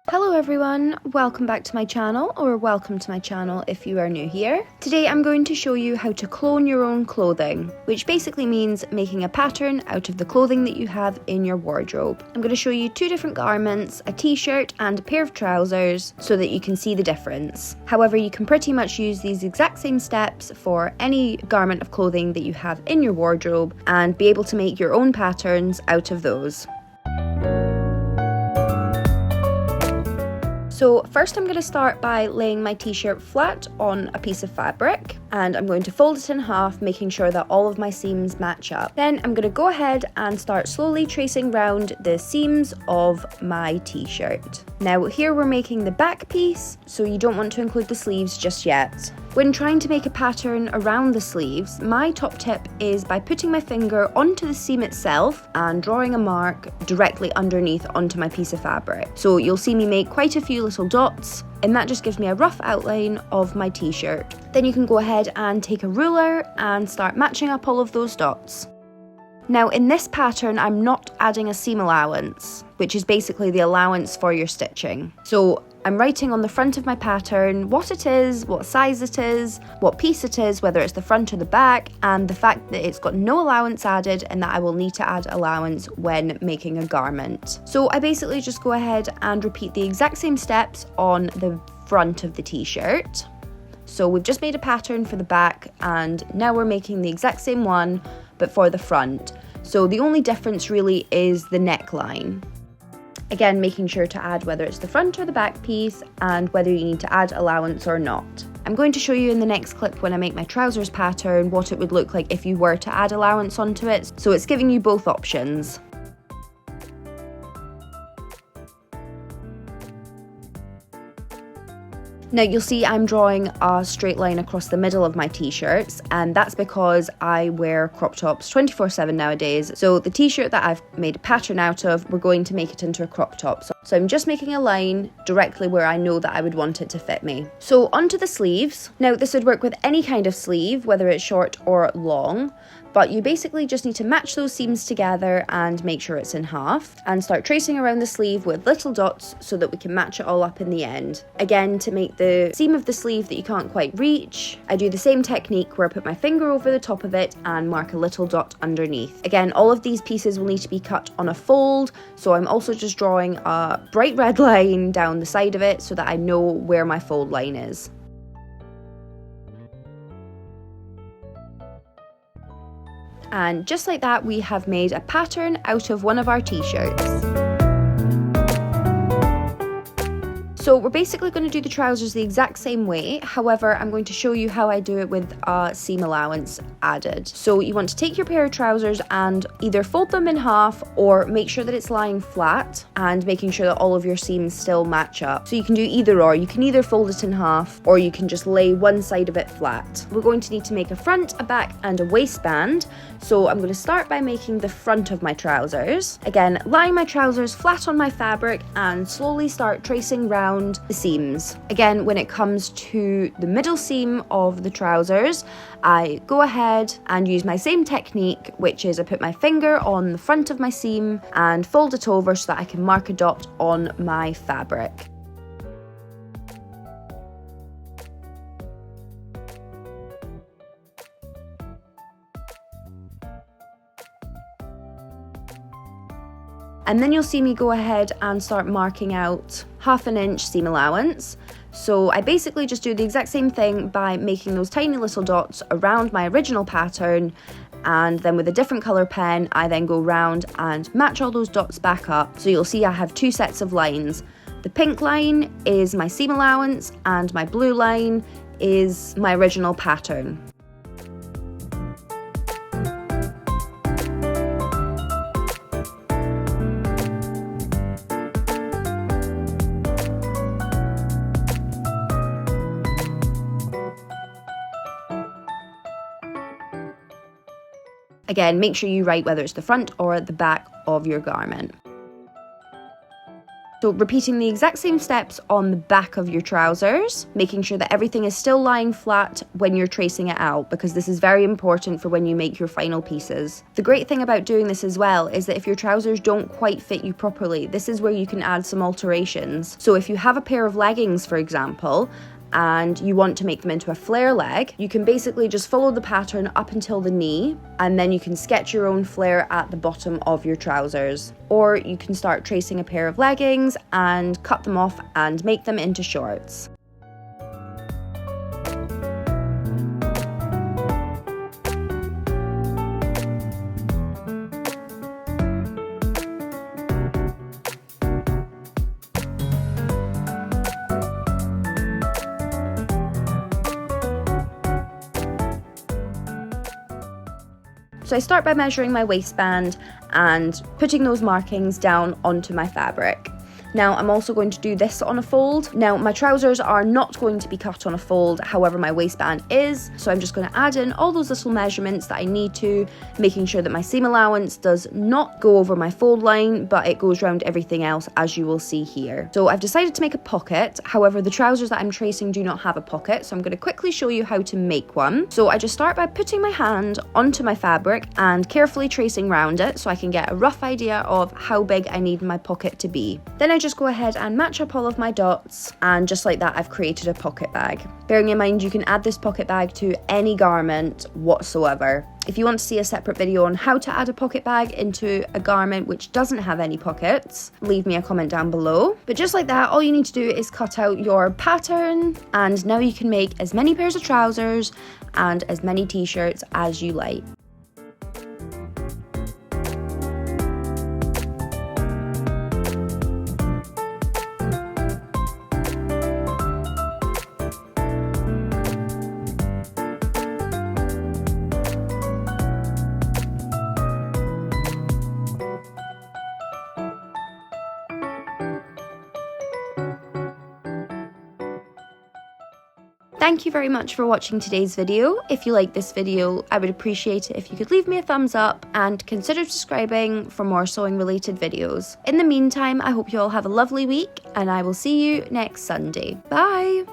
Hello everyone, welcome back to my channel, or welcome to my channel if you are new here. Today I'm going to show you how to clone your own clothing, which basically means making a pattern out of the clothing that you have in your wardrobe. I'm going to show you two different garments, a t-shirt and a pair of trousers, so that you can see the difference. However, you can pretty much use these exact same steps for any garment of clothing that you have in your wardrobe and be able to make your own patterns out of those. So first I'm going to start by laying my t-shirt flat on a piece of fabric, and I'm going to fold it in half, making sure that all of my seams match up. Then I'm going to go ahead and start slowly tracing round the seams of my t-shirt. Now here we're making the back piece, so you don't want to include the sleeves just yet. When trying to make a pattern around the sleeves, my top tip is by putting my finger onto the seam itself and drawing a mark directly underneath onto my piece of fabric. So you'll see me make quite a few little dots, and that just gives me a rough outline of my t-shirt. Then you can go ahead and take a ruler and start matching up all of those dots. Now in this pattern, I'm not adding a seam allowance, which is basically the allowance for your stitching. So I'm writing on the front of my pattern what it is, what size it is, what piece it is, whether it's the front or the back, and the fact that it's got no allowance added and that I will need to add allowance when making a garment. So I basically just go ahead and repeat the exact same steps on the front of the t-shirt. So we've just made a pattern for the back, and now we're making the exact same one but for the front. So the only difference really is the neckline. Again, making sure to add whether it's the front or the back piece and whether you need to add allowance or not. I'm going to show you in the next clip when I make my trousers pattern what it would look like if you were to add allowance onto it, so it's giving you both options. Now you'll see I'm drawing a straight line across the middle of my t-shirts, and that's because I wear crop tops 24/7 nowadays. So the t-shirt that I've made a pattern out of, we're going to make it into a crop top. So I'm just making a line directly where I know that I would want it to fit me. So onto the sleeves. Now this would work with any kind of sleeve, whether it's short or long, but you basically just need to match those seams together and make sure it's in half, and start tracing around the sleeve with little dots so that we can match it all up in the end. Again, to make the seam of the sleeve that you can't quite reach, I do the same technique where I put my finger over the top of it and mark a little dot underneath. Again, all of these pieces will need to be cut on a fold, so I'm also just drawing a bright red line down the side of it so that I know where my fold line is. And just like that, we have made a pattern out of one of our t-shirts. So we're basically going to do the trousers the exact same way. However, I'm going to show you how I do it with a seam allowance added. So you want to take your pair of trousers and either fold them in half or make sure that it's lying flat and making sure that all of your seams still match up. So you can do either or. You can either fold it in half or you can just lay one side of it flat. We're going to need to make a front, a back and a waistband. So I'm going to start by making the front of my trousers. Again, lying my trousers flat on my fabric and slowly start tracing round the seams. Again, when it comes to the middle seam of the trousers, I go ahead and use my same technique, which is I put my finger on the front of my seam and fold it over so that I can mark a dot on my fabric. And then you'll see me go ahead and start marking out 1/2 inch seam allowance. So I basically just do the exact same thing by making those tiny little dots around my original pattern, and then with a different colour pen I then go round and match all those dots back up. So you'll see I have two sets of lines. The pink line is my seam allowance and my blue line is my original pattern. Again, make sure you write whether it's the front or the back of your garment. So repeating the exact same steps on the back of your trousers, making sure that everything is still lying flat when you're tracing it out, because this is very important for when you make your final pieces. The great thing about doing this as well is that if your trousers don't quite fit you properly, this is where you can add some alterations. So if you have a pair of leggings, for example, and you want to make them into a flare leg, you can basically just follow the pattern up until the knee, and then you can sketch your own flare at the bottom of your trousers. Or you can start tracing a pair of leggings and cut them off and make them into shorts. So I start by measuring my waistband and putting those markings down onto my fabric. Now I'm also going to do this on a fold. Now my trousers are not going to be cut on a fold, however my waistband is, so I'm just going to add in all those little measurements that I need to, making sure that my seam allowance does not go over my fold line, but it goes around everything else, as you will see here. So I've decided to make a pocket, however the trousers that I'm tracing do not have a pocket, so I'm going to quickly show you how to make one. So I just start by putting my hand onto my fabric and carefully tracing around it so I can get a rough idea of how big I need my pocket to be. Then I just go ahead and match up all of my dots, and just like that I've created a pocket bag. Bearing in mind you can add this pocket bag to any garment whatsoever. If you want to see a separate video on how to add a pocket bag into a garment which doesn't have any pockets, leave me a comment down below. But just like that, all you need to do is cut out your pattern, and now you can make as many pairs of trousers and as many t-shirts as you like. Thank you very much for watching today's video. If you liked this video, I would appreciate it if you could leave me a thumbs up and consider subscribing for more sewing related videos. In the meantime, I hope you all have a lovely week, and I will see you next Sunday. Bye!